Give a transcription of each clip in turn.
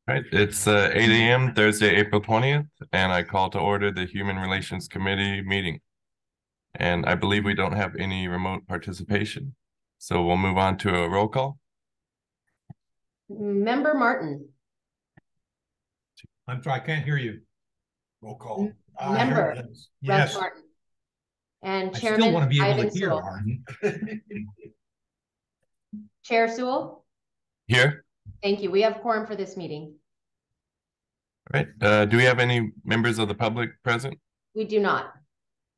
Right, it's 8 a.m. Thursday, April 20th, and I call to order the Human Relations Committee meeting. And I believe we don't have any remote participation. So we'll move on to a roll call. Member Martin. I'm sorry, I can't hear you. Roll call. Member Yes. Martin. And I Chairman still want to be able Ivan to hear, Sewell. Arden. Chair Sewell. Here. Thank you. We have quorum for this meeting. All right. Do we have any members of the public present? We do not. All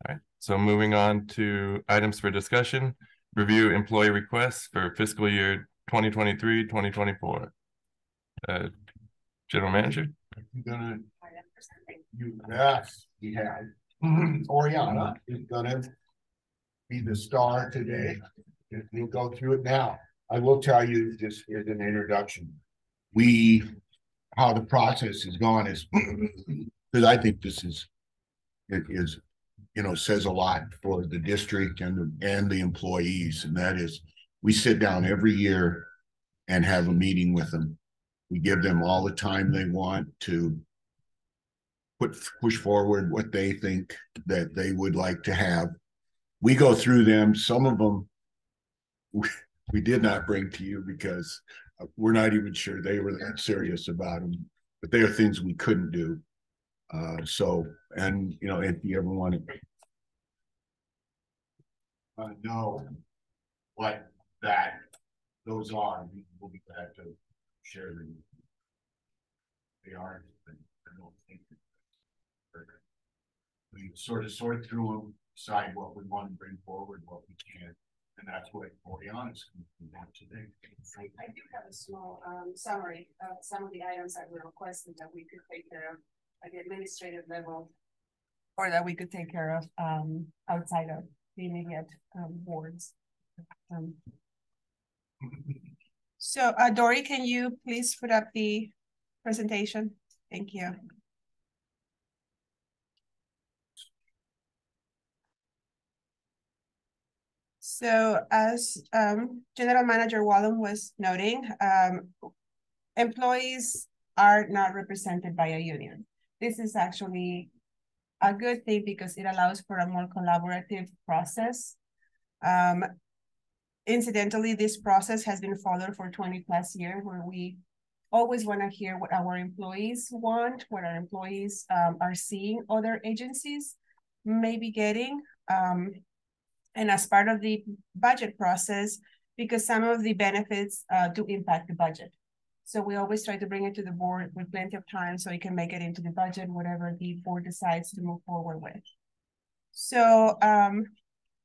right. So moving on to items for discussion, review employee requests for fiscal year 2023-2024. General Manager. Yes, he had. Oriana is gonna be the star today. We'll go through it now. I will tell you, just as an introduction, how the process has gone is because I think this is, says a lot for the district and the employees, and that is we sit down every year and have a meeting with them. We give them all the time they want to push forward what they think that they would like to have. We go through them. Some of them we did not bring to you because we're not even sure they were that serious about them, but they are things we couldn't do. If you ever want to know what those are, we'll be glad to share them. They are. I don't think we sort of sort through them, decide what we want to bring forward, what we can't, and that's what Oriana's going to do today. I do have a small summary of some of the items that were requested that we could take care of at the administrative level, or that we could take care of outside of the immediate boards. So Dory, can you please put up the presentation? Thank you. So as General Manager Wallum was noting, employees are not represented by a union. This is actually a good thing because it allows for a more collaborative process. Incidentally, this process has been followed for 20+ years, where we always want to hear what our employees want, what our employees are seeing other agencies may be getting. And as part of the budget process, because some of the benefits do impact the budget. So we always try to bring it to the board with plenty of time so it can make it into the budget, whatever the board decides to move forward with. So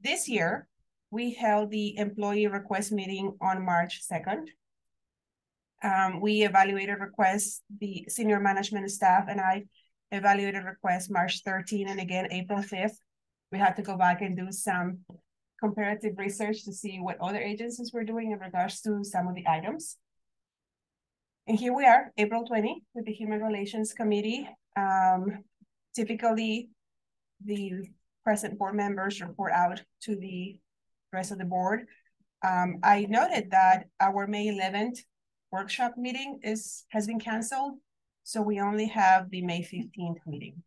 this year, we held the employee request meeting on March 2nd. We evaluated requests, the senior management staff and I evaluated requests March 13th and again April 5th. We had to go back and do some comparative research to see what other agencies were doing in regards to some of the items. And here we are, April 20, with the Human Relations Committee. Typically, the present board members report out to the rest of the board. I noted that our May 11th workshop meeting has been canceled, so we only have the May 15th meeting.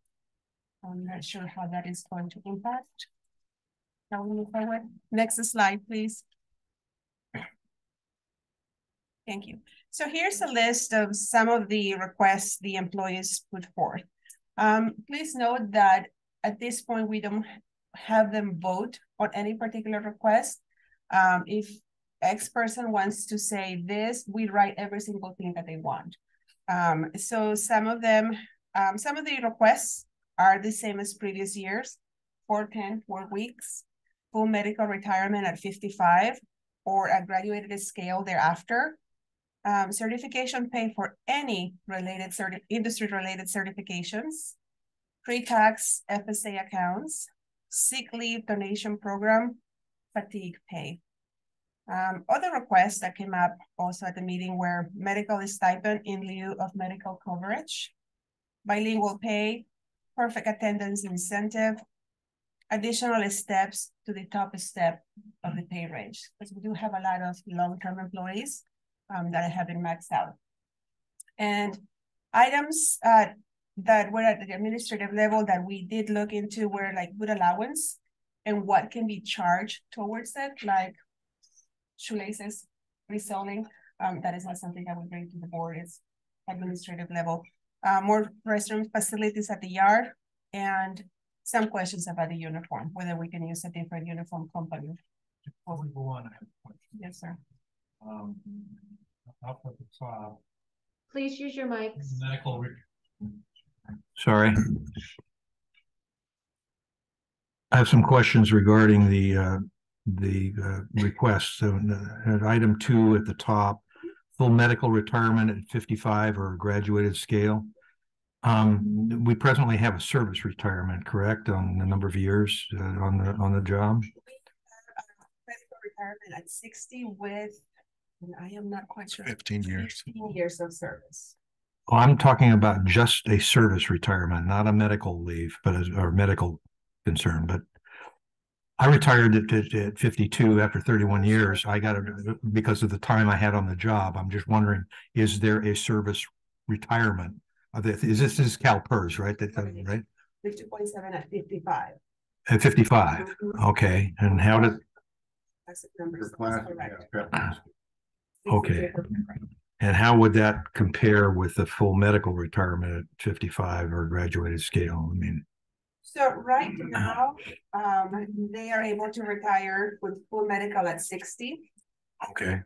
I'm not sure how that is going to impact. Now we move forward. Next slide, please. Thank you. So here's a list of some of the requests the employees put forth. Please note that at this point, we don't have them vote on any particular request. If X person wants to say this, we write every single thing that they want. So some of the requests are the same as previous years: 410 work weeks, full medical retirement at 55, or a graduated scale thereafter, certification pay for any industry-related certifications, pre-tax FSA accounts, sick leave donation program, fatigue pay. Other requests that came up also at the meeting were medical stipend in lieu of medical coverage, bilingual pay, perfect attendance incentive, additional steps to the top step of the pay range, because we do have a lot of long-term employees that have been maxed out. And items that were at the administrative level that we did look into were like food allowance and what can be charged towards it, like shoelaces, reselling. That is not something I would bring to the board. It's administrative level. More restroom facilities at the yard, and some questions about the uniform, whether we can use a different uniform company. Before we go on, I have a question. Yes, sir. Up at the top, Please use your mics. medical. Sorry. I have some questions regarding the request. So at item 2 at the top, full medical retirement at 55 or graduated scale. We presently have a service retirement, correct, on the number of years on the job? Medical retirement at 60 with, and I am not quite sure. 15 years. 15 years of service. Well, I'm talking about just a service retirement, not a medical leave, but or medical concern. But I retired at 52 after 31 years. I got it because of the time I had on the job. I'm just wondering, is there a service retirement? This is CalPERS, right? Right? 50.7 at 55. At 55. Okay. And how did? That's the numbers. For class, Correct. yeah. Okay. And how would that compare with the full medical retirement at 55 or graduated scale? I mean, So right now, they are able to retire with full medical at 60. okay.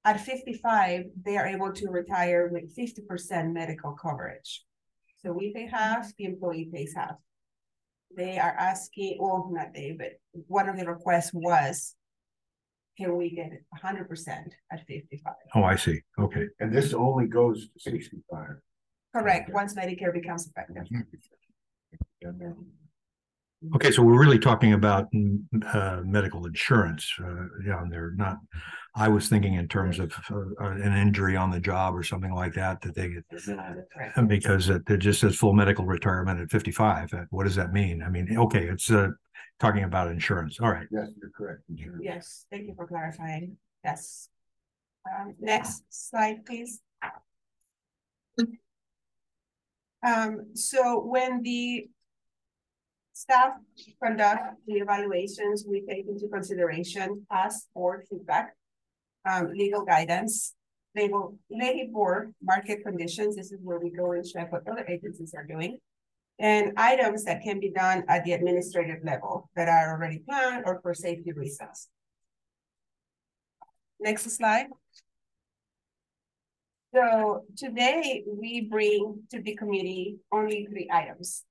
At 55, they are able to retire with 50% medical coverage. So we pay half, the employee pays half. They are asking, well, not they, but one of the requests was, can we get 100% at 55? Oh, I see. Okay. And this only goes to 65. Correct, once Medicare becomes effective. Okay, so we're really talking about medical insurance. Yeah, and they're not. I was thinking in terms of an injury on the job or something like that they get, Correct. because it just says full medical retirement at 55. What does that mean? I mean, okay, it's talking about insurance. All right. Yes, you're correct. Sure. Yes, thank you for clarifying. Yes. Next slide, please. So when the staff conduct the evaluations, we take into consideration past board feedback, legal guidance, labor board market conditions. This is where we go and check what other agencies are doing, and items that can be done at the administrative level that are already planned or for safety reasons. Next slide. So today we bring to the committee only 3 items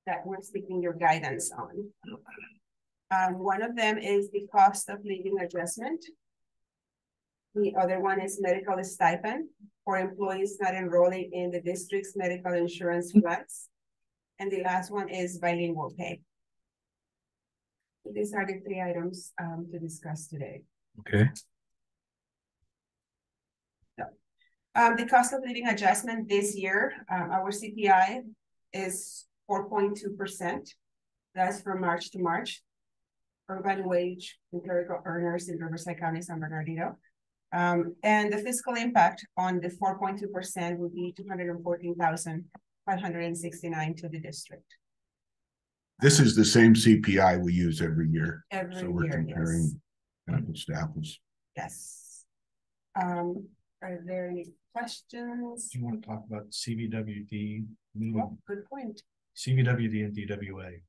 that we're seeking your guidance on. One of them is the cost of living adjustment. The other one is medical stipend for employees not enrolling in the district's medical insurance plans. And the last one is bilingual pay. These are the 3 items to discuss today. Okay. The cost of living adjustment this year, our CPI is 4.2%. That's from March to March. Urban wage and clerical earners in Riverside County, San Bernardino. And the fiscal impact on the 4.2% would be $214,569 to the district. This is the same CPI we use every year. Every So we're year, comparing apples to apples. yes. Are there any questions? Do you want to talk about CVWD? Oh, good point. CVWD and DWA.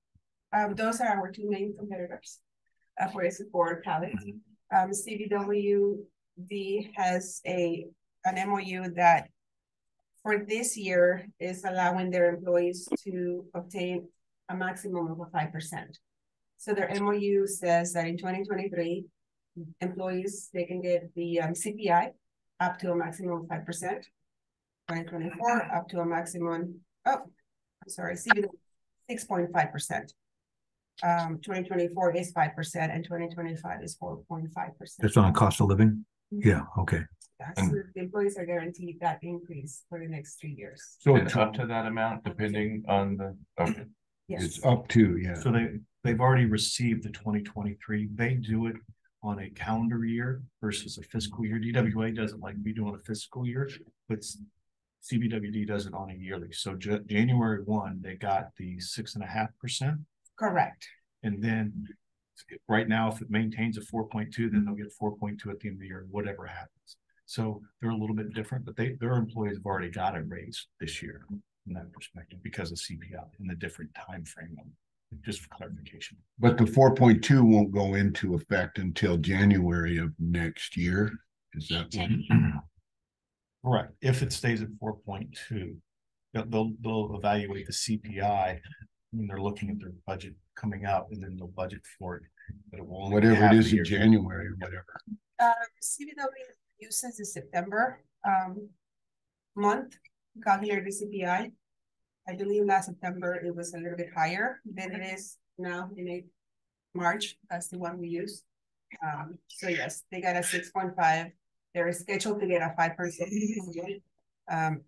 Those are our 2 main competitors for pallet. CVWD has an MOU that for this year is allowing their employees to obtain a maximum of 5%. So their MOU says that in 2023, employees, they can get the CPI up to a maximum of 5%. 2024 up to a maximum, CVW 6.5%. 2024 is 5% and 2025 is 4.5%. That's on cost of living? Yeah, okay. So the employees are guaranteed that increase for the next 3 years. So it's up to that amount depending on the, okay. Yes. It's up to, yeah. So they've already received the 2023. They do it on a calendar year versus a fiscal year. DWA doesn't like me doing a fiscal year, but CBWD does it on a yearly. So January 1, they got the 6.5%. Correct. And then right now, if it maintains a 4.2, then they'll get 4.2 at the end of the year, whatever happens. So they're a little bit different, but their employees have already got a raise this year from that perspective because of CPI in a different time frame. Just for clarification. But the 4.2 won't go into effect until January of next year. Is that what? Correct. If it stays at 4.2, they'll evaluate the CPI when they're looking at their budget coming out, and then they'll budget for it. But it will only be Whatever half it the is in year. January or whatever. CBW uses the September month calculated CPI. I believe last September it was a little bit higher than it is now in March. That's the one we use. So yes, they got a 6.5. They're scheduled to get a 5%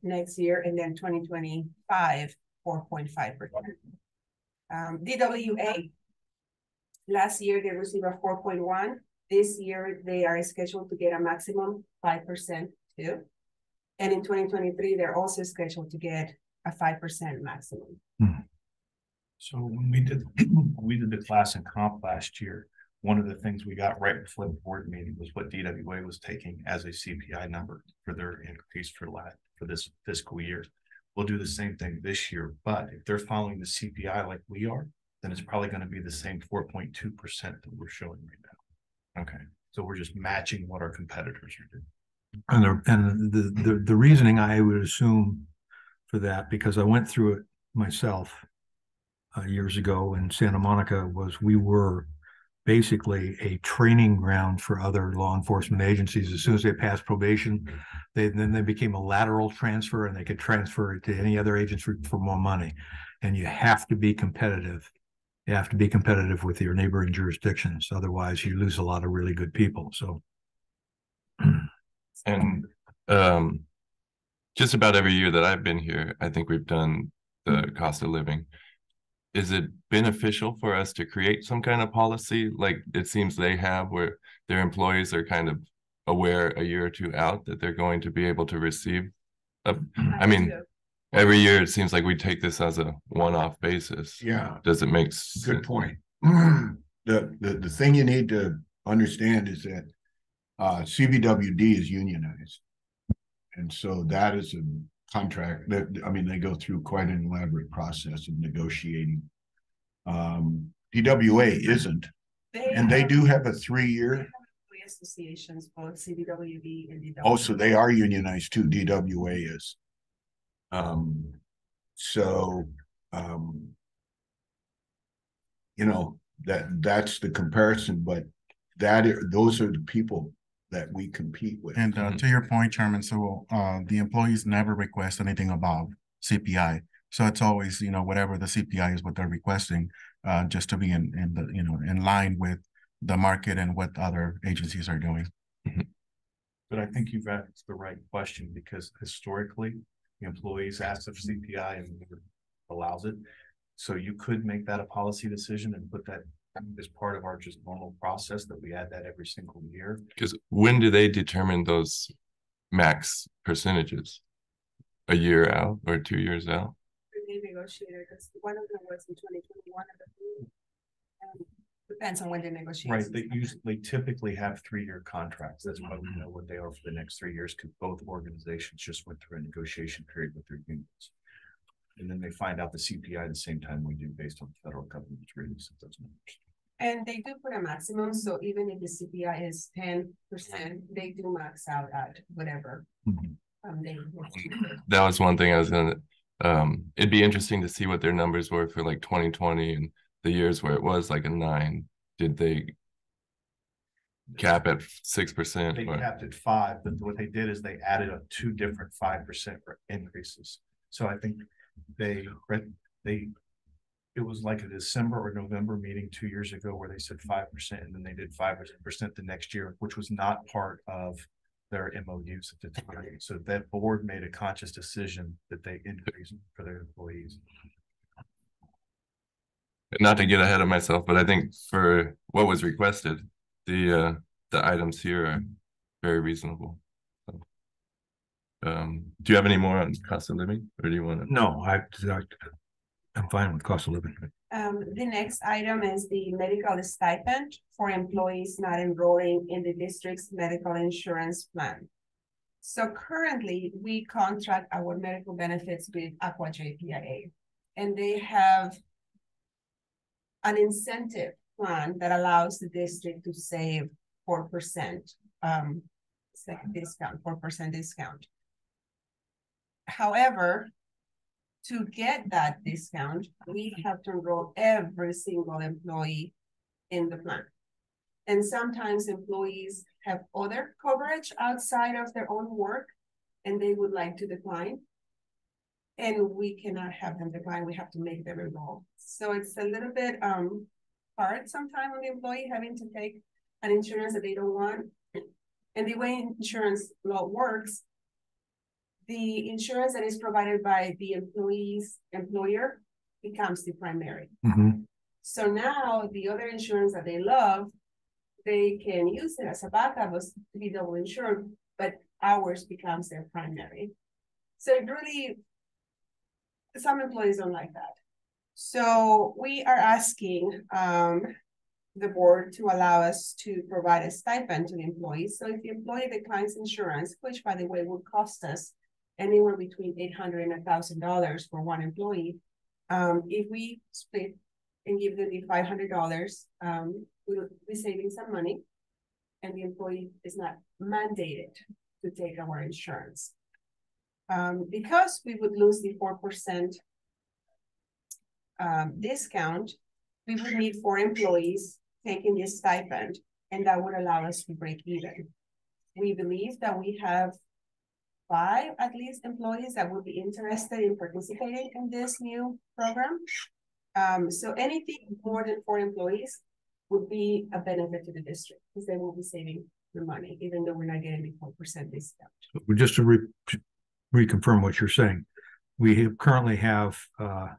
next year, and then 2025 4.5%. DWA last year they received a 4.1. This year they are scheduled to get a maximum 5% too, and in 2023 they're also scheduled to get a 5% maximum. So when we did the class and comp last year, one of the things we got right before the board meeting was what DWA was taking as a CPI number for their increase for this fiscal year. We'll do the same thing this year, but if they're following the CPI like we are, then it's probably going to be the same 4.2% that we're showing right now. Okay, so we're just matching what our competitors are doing. And the reasoning I would assume for that, because I went through it myself years ago in Santa Monica, was we were basically a training ground for other law enforcement agencies. As soon as they passed probation, then they became a lateral transfer, and they could transfer it to any other agency for more money. And you have to be competitive. You have to be competitive with your neighboring jurisdictions. Otherwise, you lose a lot of really good people. So, And just about every year that I've been here, I think we've done the cost of living. Is it beneficial for us to create some kind of policy like it seems they have, where their employees are kind of aware a year or two out that they're going to be able to receive I mean, every year it seems like we take this as a one-off basis. Yeah. Does it make Good point. The thing you need to understand is that CBWD is unionized. And so that is a contract that, I mean, they go through quite an elaborate process of negotiating. DWA isn't, and they do have a 3-year. Associations, both CBWD and DWA. Oh, so they are unionized too. DWA is. You know, that's the comparison, but those are the people that we compete with. And to your point, Chairman, so the employees never request anything above CPI. So it's always, you know, whatever the CPI is, what they're requesting, just to be in the, you know, in line with the market and what other agencies are doing. But I think you've asked the right question, because historically the employees ask for CPI and the board allows it. So you could make that a policy decision and put that as part of our just normal process, that we add that every single year. Because when do they determine those max percentages? A year out or 2 years out? They negotiated, because one of them was in 2021. Depends on when they negotiate. Right, they typically have 3-year contracts. That's why we know what they are for the next 3 years, because both organizations just went through a negotiation period with their unions. And then they find out the CPI the same time we do, based on federal government's release of those numbers. And they do put a maximum, so even if the CPI is 10%, they do max out at whatever. That was one thing I was gonna it'd be interesting to see what their numbers were for like 2020 and the years where it was like a 9. Did they cap at 6%? They capped at 5, but what they did is they added up 2 different 5% increases. So I think it was like a December or November meeting 2 years ago where they said 5%, and then they did 5% the next year, which was not part of their MOUs at the time. So that board made a conscious decision that they increased for their employees. not to get ahead of myself, but I think for what was requested, the items here are very reasonable. So, do you have any more on cost of living, or do you want to? No, I'm fine with cost of living. The next item is the medical stipend for employees not enrolling in the district's medical insurance plan. So currently, we contract our medical benefits with Aqua JPIA, and they have an incentive plan that allows the district to save 4%. It's like a discount, 4% discount. However, to get that discount, we have to enroll every single employee in the plan. And sometimes employees have other coverage outside of their own work, and they would like to decline. And we cannot have them decline, we have to make them enroll. So it's a little bit hard sometimes on the employee having to take an insurance that they don't want. And the way insurance law works, the insurance that is provided by the employee's employer becomes the primary. Mm-hmm. So now the other insurance that they love, they can use it as a backup to be double insured, but ours becomes their primary. So it really, some employees don't like that. So we are asking the board to allow us to provide a stipend to the employees. So if the employee declines insurance, which by the way would cost us anywhere between $800 and $1,000 for one employee, if we split and give them the $500, we'll be saving some money, and the employee is not mandated to take our insurance. Because we would lose the 4% discount, we would need 4 employees taking this stipend, and that would allow us to break even. We believe that we have 5 at least employees that would be interested in participating in this new program. So anything more than 4 employees would be a benefit to the district because they will be saving the money, even though we're not getting the 4% discount. Just to reconfirm what you're saying, we currently have 4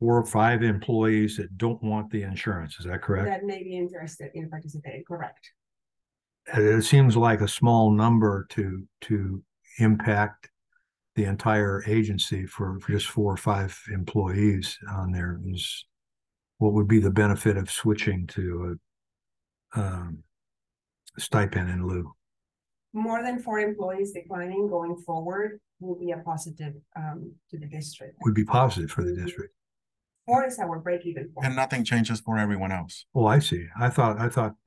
or 5 employees that don't want the insurance. Is that correct? That may be interested in participating, correct. It seems like a small number to impact the entire agency for just 4 or 5 employees on there. Is what would be the benefit of switching to a stipend in lieu? More than 4 employees declining going forward will be a positive to the district. Would be positive for the district. 4 is our break-even point. And nothing changes for everyone else. Oh, I see. I thought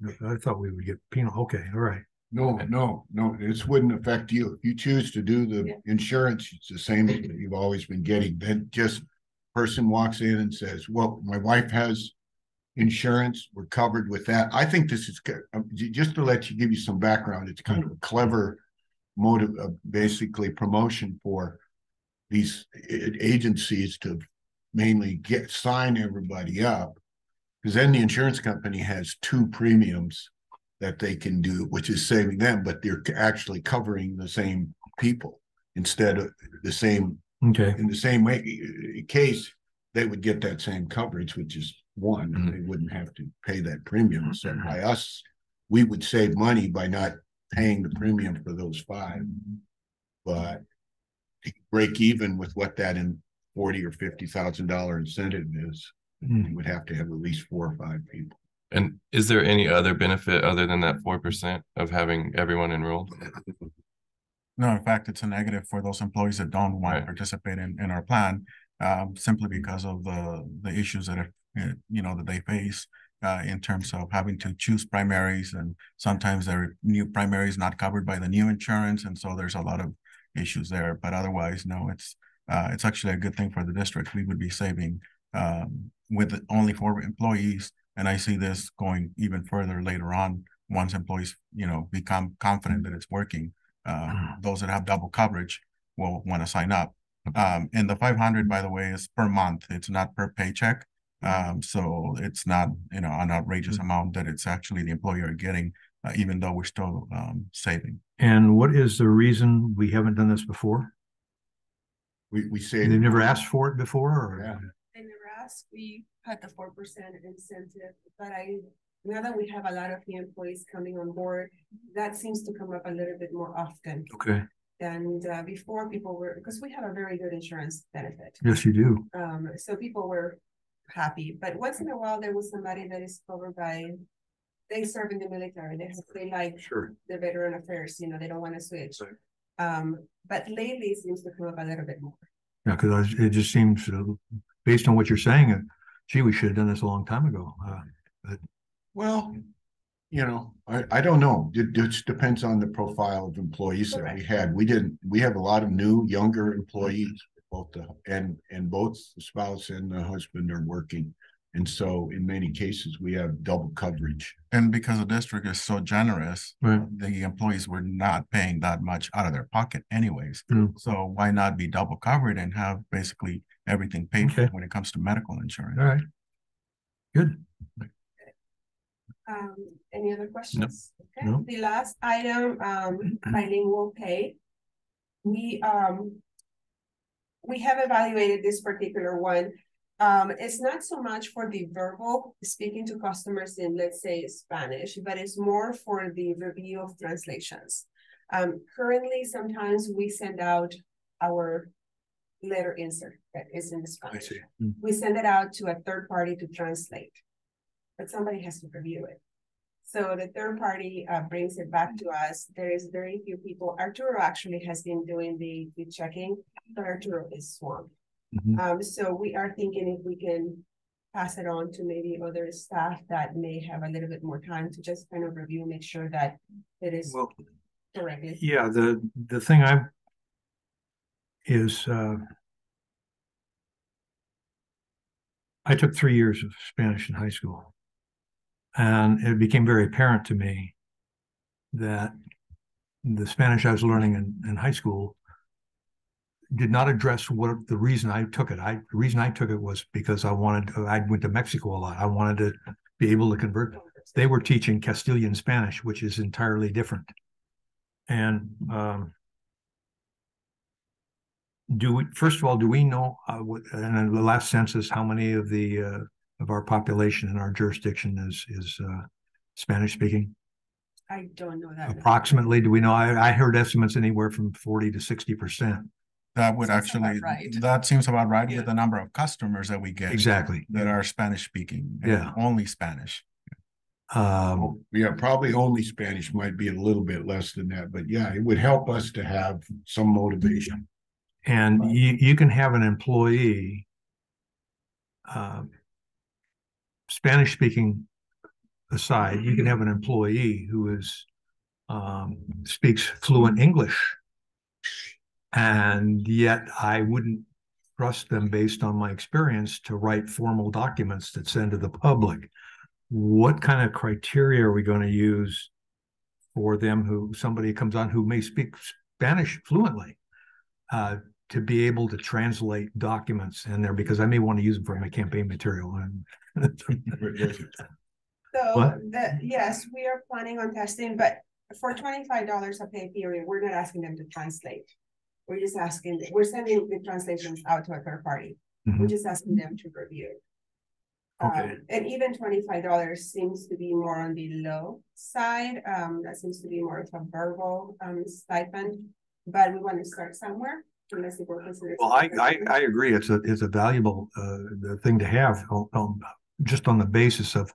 we would get penal. Okay, all right. No, this wouldn't affect you. If you choose to do the insurance, it's the same that you've always been getting. Then just person walks in and says, well, my wife has insurance, we're covered with that. I think this is good. Just to give you some background, it's kind of a clever motive of basically promotion for these agencies to mainly sign everybody up, because then the insurance company has 2 premiums that they can do, which is saving them, but they're actually covering the same people instead of the same. Okay. In the same way, case, they would get that same coverage, which is 1, and they wouldn't have to pay that premium. So by us, we would save money by not paying the premium for those 5, but to break even with what that in $40,000 or $50,000 incentive is, you would have to have at least 4 or 5 people. And is there any other benefit other than that 4% of having everyone enrolled? No, in fact, it's a negative for those employees that don't want to participate in our plan, simply because of the issues that are, that they face in terms of having to choose primaries, and sometimes their new primaries not covered by the new insurance, and so there's a lot of issues there. But otherwise, no, it's actually a good thing for the district. We would be saving with only 4 employees, and I see this going even further later on once employees, become confident that it's working. Those that have double coverage will want to sign up. And the 500, by the way, is per month. It's not per paycheck. So it's not, an outrageous amount that it's actually the employer getting, even though we're still saving. And what is the reason we haven't done this before? We say They've never asked for it before, or? Yeah. They never past, we had the 4% incentive, but now that we have a lot of new employees coming on board, that seems to come up a little bit more often. Okay, And before people were, because we have a very good insurance benefit. yes, you do. So people were happy, but once in a while there was somebody that is covered by, they serve in the military, they like Sure. the veteran affairs, they don't want to switch. But lately it seems to come up a little bit more. Yeah, because it just seems, based on what you're saying, gee, we should have done this a long time ago. Well, I don't know. It just depends on the profile of employees that we had. We have a lot of new, younger employees, both both the spouse and the husband are working. And so in many cases, we have double coverage. And because the district is so generous, Right. the employees were not paying that much out of their pocket anyways. Mm. So why not be double covered and have basically everything paid for Okay. when it comes to medical insurance? All right. Good. Any other questions? Okay. No. The last item, bilingual pay. We have evaluated this particular one. It's not so much for the verbal speaking to customers in, let's say, Spanish, but it's more for the review of translations. Currently, sometimes we send out our letter insert that is in Spanish. I see. Mm. We send it out to a third party to translate, but somebody has to review it. So the third party brings it back to us. There is very few people. Arturo actually has been doing the checking, but Arturo is swamped. Mhm. So we are thinking if we can pass it on to maybe other staff that may have a little bit more time to just kind of review, make sure that it is Well, correctly. yeah, the thing I took 3 years of Spanish in high school, and it became very apparent to me that the Spanish I was learning in high school did not address what the reason I took it. The reason I took it was because I went to Mexico a lot. I wanted to be able to convert. They were teaching Castilian Spanish, which is entirely different. And first of all, do we know in the last census how many of our population in our jurisdiction is Spanish speaking? I don't know that. Approximately, do we know? I heard estimates anywhere from 40 to 60%. That would Seems about actually, right. that seems about right Yeah. with the number of customers that we get. Exactly. That are Spanish speaking. And Yeah. only Spanish. Yeah, probably only Spanish might be a little bit less than that, but yeah, it would help us to have some motivation. And you can have an employee, Spanish speaking aside, you can have an employee who speaks fluent English, and yet I wouldn't trust them based on my experience to write formal documents that send to the public. What kind of criteria are we going to use for them somebody comes on who may speak Spanish fluently to be able to translate documents in there, because I may want to use them for my campaign material. So yes, we are planning on testing, but for $25 a pay period, we're not asking them to translate. We're just we're sending the translations out to a third party. Mhm. We're just asking them to review. Okay. And even $25 seems to be more on the low side. That seems to be more of a verbal stipend, but we want to start somewhere. Well, I agree. It's a valuable thing to have, just on the basis of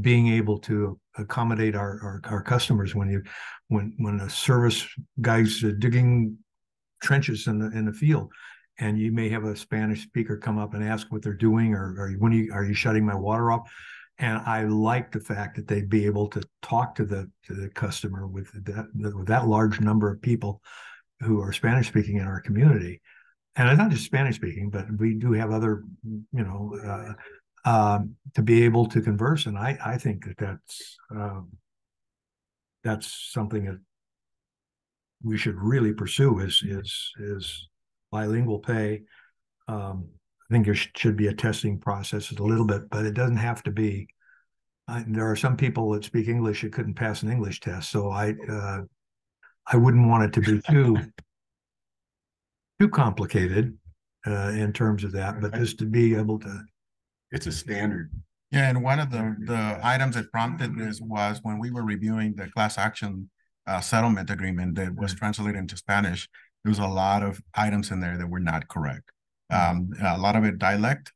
being able to accommodate our customers when a service guy's digging trenches in the field, and you may have a Spanish speaker come up and ask what they're doing, or are you shutting my water off? And I like the fact that they'd be able to talk to the customer with that large number of people who are Spanish speaking in our community. And it's not just Spanish speaking, but we do have other, to be able to converse. And I think that's something that we should really pursue is bilingual pay. I think there should be a testing process a little bit, but it doesn't have to be. There are some people that speak English that couldn't pass an English test, so I wouldn't want it to be too complicated in terms of that, but just to be able to It's a standard. Yeah, and one of the items that prompted this was when we were reviewing the class action settlement agreement that was translated into Spanish, there was a lot of items in there that were not correct. A lot of it dialect.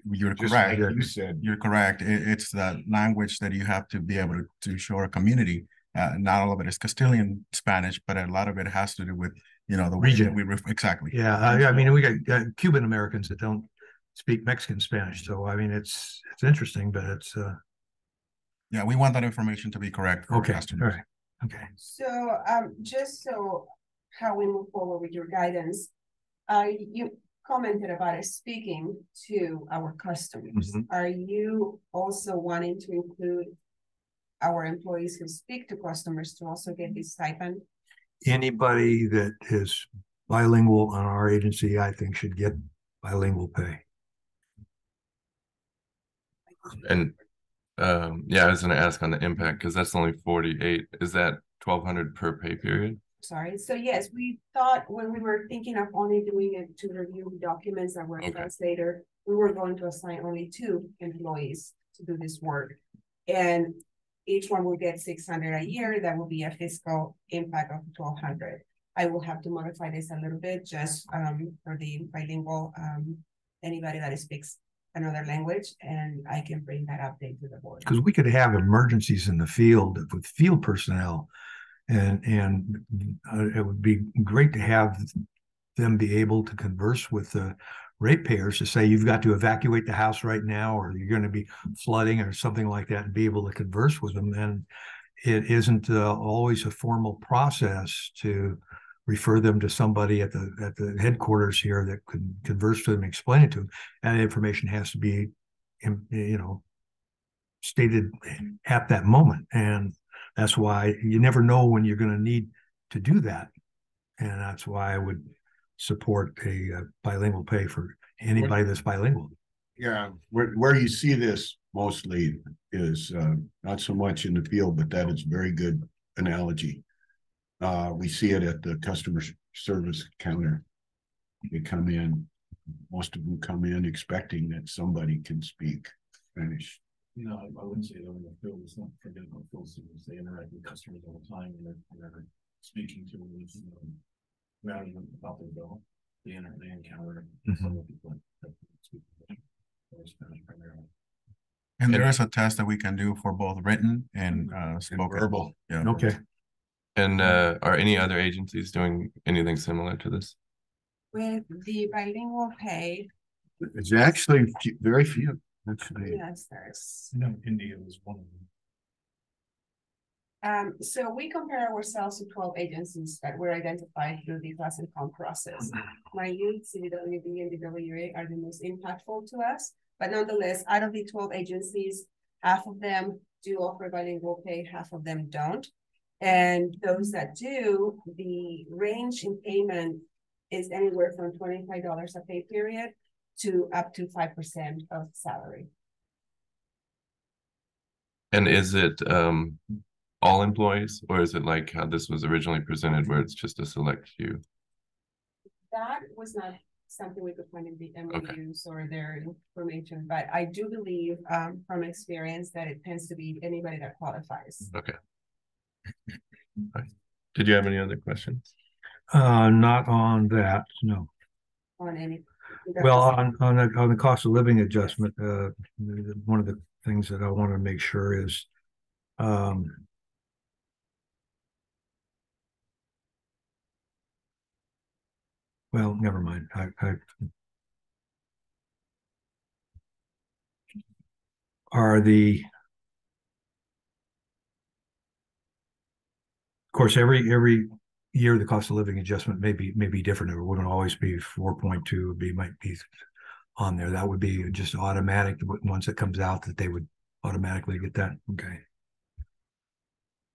You're Just correct. like you said. You're correct. It's the language that you have to be able to show a community. Not all of it is Castilian Spanish, but a lot of it has to do with, you know, the Region. way we exactly. Yeah, I mean, we got Cuban Americans that don't speak Mexican Spanish, so I mean, it's interesting, but it's Yeah, we want that information to be correct for okay. All customers. right, okay. So, just so how we move forward with your guidance, you commented about it speaking to our customers. Mhm. Are you also wanting to include our employees who speak to customers to also get this stipend? Anybody that is bilingual on our agency, I think, should get bilingual pay. And yeah, I was gonna ask on the impact because that's only 48. Is that 1,200 per pay period? Sorry, so yes, we thought when we were thinking of only doing it to review documents that were Okay. translated, we were going to assign only 2 employees to do this work. And each one will get 600 a year. That will be a fiscal impact of 1,200. I will have to modify this a little bit just for the bilingual, anybody that speaks another language, and I can bring that update to the board. Because we could have emergencies in the field with field personnel, and it would be great to have them be able to converse with the ratepayers to say, you've got to evacuate the house right now, or you're going to be flooding or something like that, and be able to converse with them. And it isn't always a formal process to refer them to somebody at the headquarters here that could converse to them, explain it to them. And information has to be, you know, stated at that moment. And that's why you never know when you're going to need to do that. And that's why I would support a bilingual pay for anybody that's bilingual. Yeah, where you see this mostly is not so much in the field, but that is a very good analogy. We see it at the customer service counter. They come in, most of them come in expecting that somebody can speak Spanish. No, I wouldn't say that in the field. It's not forgetting about field students. They interact with customers all the time, and they're speaking to them with value about their bill. They encounter some of the people that speak Spanish primarily. And there is a test that we can do for both written and spoken. Verbal. Yeah. Okay. And are any other agencies doing anything similar to this? With the bilingual pay, It's actually very few. Actually, yes, there's. No, India was one of them. So we compare ourselves to 12 agencies that were identified through the class and comp process. My youth, CWB, and DWA are the most impactful to us, but nonetheless, out of the 12 agencies, half of them do offer bilingual pay, half of them don't. And those that do, the range in payment is anywhere from $25 a pay period to up to 5% of salary. And is it all employees, or is it like how this was originally presented, where it's just a select few? That was not something we could find in the MOUs or their information, but I do believe from experience that it tends to be anybody that qualifies. Okay. Did you have any other questions? Not on that, no. On any. Well, on the cost of living adjustment, one of the things that I want to make sure is well, never mind. Of course, every year the cost of living adjustment may be different. It wouldn't always be 4.2. Might be on there. That would be just automatic. Once it comes out, that they would automatically get that. Okay.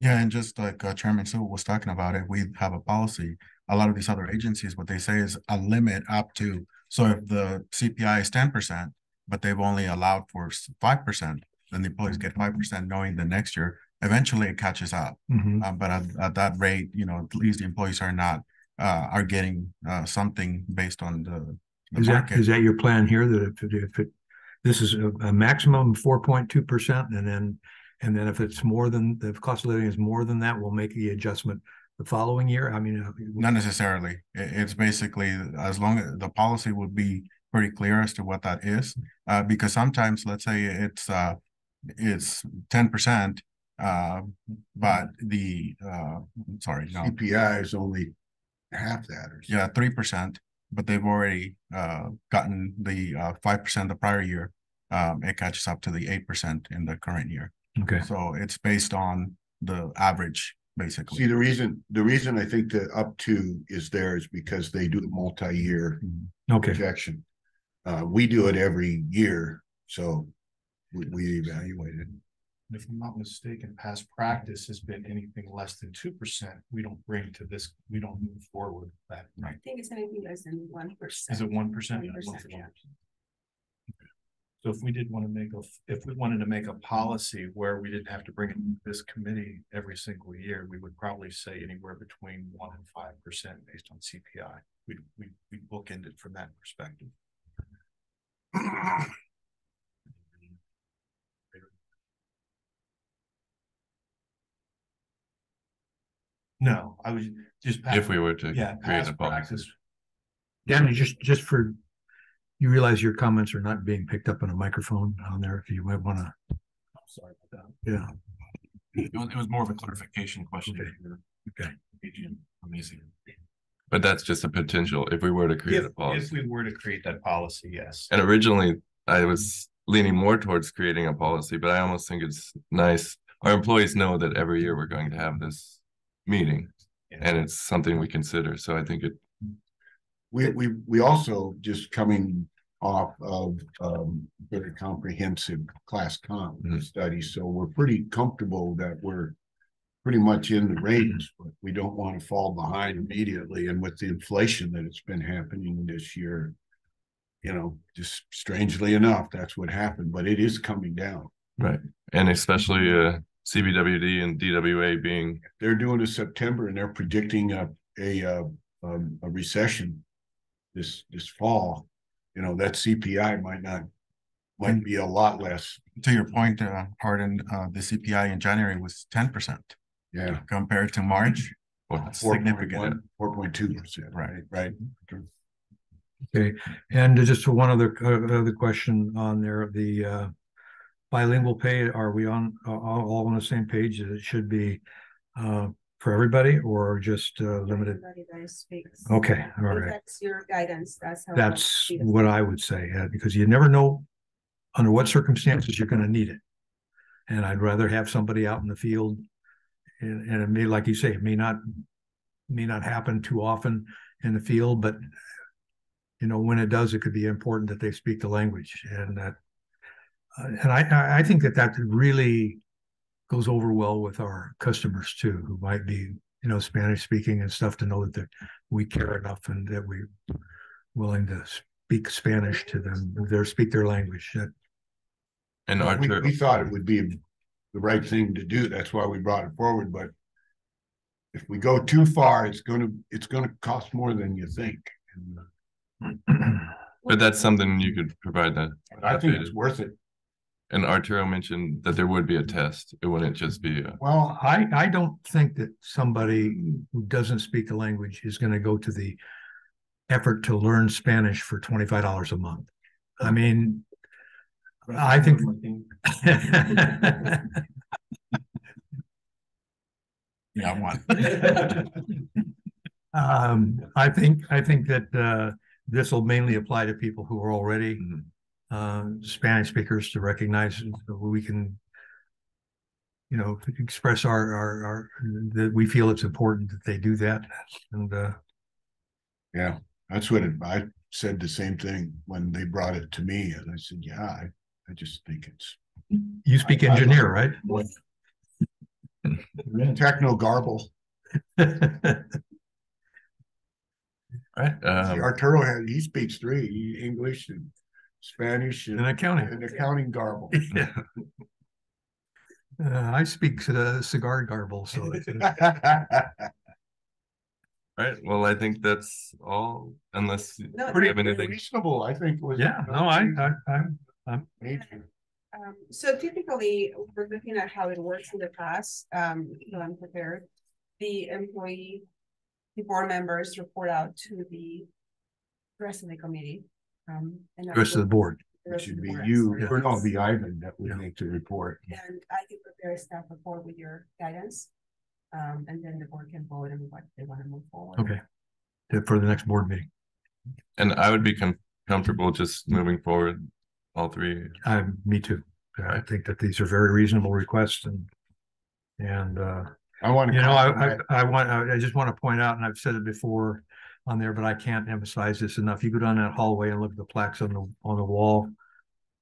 Yeah, and just like Chairman Sewell was talking about it, we have a policy. A lot of these other agencies, what they say is a limit up to. So if the CPI is 10%, but they've only allowed for 5%, then the employees get 5%, knowing the next year eventually it catches up. But at that rate, you know, at least the employees are not are getting something based on the market. Is that your plan here? That if this is a maximum 4.2%, and then if it's more than the cost of living is more than that, we'll make the adjustment the following year. I mean, Not necessarily. It's basically as long as the policy would be pretty clear as to what that is. Because sometimes, let's say it's 10%, but sorry, no, CPI is only half that or something. yeah, 3%, but they've already gotten the 5% the prior year. It catches up to the 8% in the current year. okay. So it's based on the average, basically. See, the reason I think the up to is there is because they do a multi-year Okay. projection. We do it every year, so we evaluate it. If I'm not mistaken, past practice has been anything less than 2%. We don't bring to this, we don't move forward with that. I think it's anything less than 1%. Is it 1%? 1%, yeah. So if we did want to if we wanted to make a policy where we didn't have to bring it to this committee every single year, we would probably say anywhere between 1% and 5% based on CPI. We bookend it from that perspective. No, I was just. If we were to Yeah, create past a policy. practice. Danny, just for, you realize your comments are not being picked up on a microphone on there, if you might want to, Sorry about that. yeah. It was more of a clarification question. Okay. Amazing. But that's just a potential if we were to create a If policy. we were to create that policy, yes. And originally I was leaning more towards creating a policy, but I almost think it's nice. Our employees know that every year we're going to have this meeting and it's something we consider. So I think it. We also just coming off of very comprehensive class comp study, so we're pretty comfortable that we're pretty much in the range, but we don't want to fall behind immediately. And with the inflation that it's been happening this year, you know, just strangely enough, that's what happened, but it is coming down. Right. And especially CBWD and DWA being. They're doing a September and they're predicting a recession this fall. You know, that CPI might be a lot less. To your point, Hardin, the CPI in January was 10%. Yeah. Compared to March. Significant. 4.2%. Right. Okay, and just one other question on there, the bilingual pay, are we all on the same page that it should be for everybody or just limited? Everybody that speaks. Okay, all If right. that's your guidance. That's how. That's what I would say, because you never know under what circumstances you're going to need it. And I'd rather have somebody out in the field, and it may, like you say, it may not happen too often in the field, but you know, when it does, it could be important that they speak the language, and that, and I think that really goes over well with our customers too, who might be, you know, Spanish speaking and stuff, to know that we care enough and that we're willing to speak Spanish to them, speak their language. And Archer, we thought it would be the right thing to do. That's why we brought it forward. But if we go too far, it's gonna cost more than you think. but that's something you could provide that. I think it's worth it. And Arturo mentioned that there would be a test. It wouldn't just be a. Well, I don't think that somebody who doesn't speak the language is going to go to the effort to learn Spanish for $25 a month. I mean, I think. Yeah, one. I think that this will mainly apply to people who are already Spanish speakers, to recognize we can, you know, express our that we feel it's important that they do that. And yeah, that's what I said the same thing when they brought it to me, and I said, yeah, I just think it's. You speak engineer, right? Techno garble. Right. Arturo he speaks three: English and Spanish and accounting garble. Yeah. I speak cigar garble, so. Right. Well, I think that's all, unless you No, have Pretty anything. reasonable, I think. Yeah. No, So typically, we're looking at how it works in the past, so I'm prepared. The board members report out to the rest of the committee. And Rest of the board. the It rest of should the be board, you, sorry. or no, it'd be Ivan that would Yeah. make the report. And I can prepare a staff report with your guidance. And then the board can vote on what they want to move forward. Okay. For the next board meeting. And I would be comfortable just moving forward, all three. Me too. I think that these are very reasonable requests and I want to. you know, I just want to point out, and I've said it before on there, but I can't emphasize this enough. You go down that hallway and look at the plaques on the wall.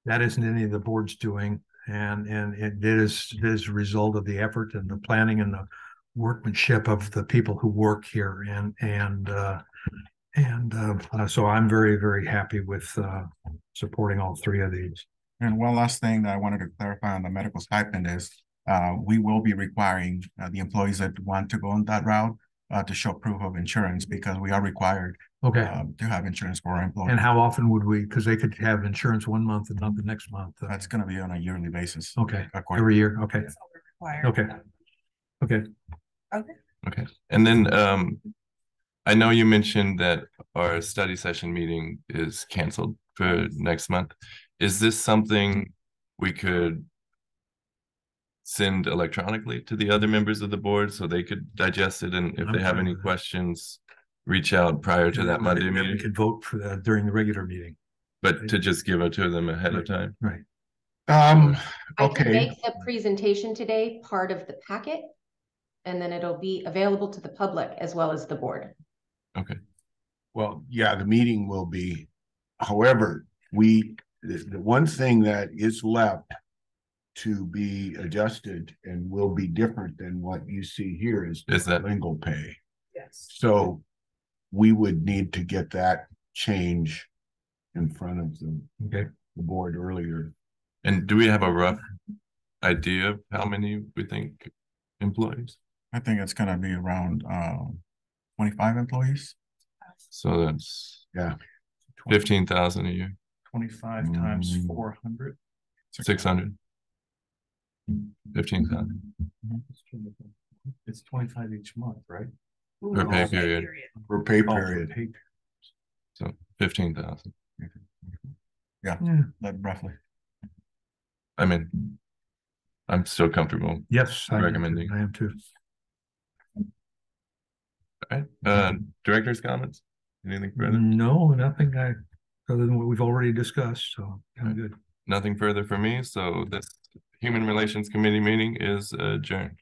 That isn't any of the board's doing, and it is a result of the effort and the planning and the workmanship of the people who work here, so I'm very, very happy with supporting all three of these. And one last thing that I wanted to clarify on the medical stipend is, we will be requiring the employees that want to go on that route to show proof of insurance, because we are required Okay. to have insurance for our employees. And how often would we, because they could have insurance one month and not the next month. That's gonna be on a yearly basis. Okay, according- every year, okay, That's all we're required. okay. Okay, and then I know you mentioned that our study session meeting is canceled for next month. Is this something we could send electronically to the other members of the board so they could digest it, and if I'm they have fine any with that. questions, reach out prior to that Monday Then we meeting, could vote for that during the regular meeting, but to just give it to them ahead of time? right? I can Okay, make the presentation today part of the packet, and then it'll be available to the public as well as the board. Okay, well, yeah, the meeting will be, however, the one thing that is left to be adjusted and will be different than what you see here is that lingual pay. Yes. So we would need to get that change in front of Okay, the board earlier. and do we have a rough idea of how many we think employees? I think it's gonna be around 25 employees. So that's Yeah. 15,000 a year, 25 times 400. 600. 15,000 It's 25 each month, right? per pay period, For pay Oh, for period. pay. so 15,000. That roughly. I mean, I'm still comfortable. yes, I Recommending. am too. All right, director's comments? Anything further? No, nothing other than what we've already discussed, so I'm good. Nothing further for me, so this Human Relations Committee meeting is adjourned.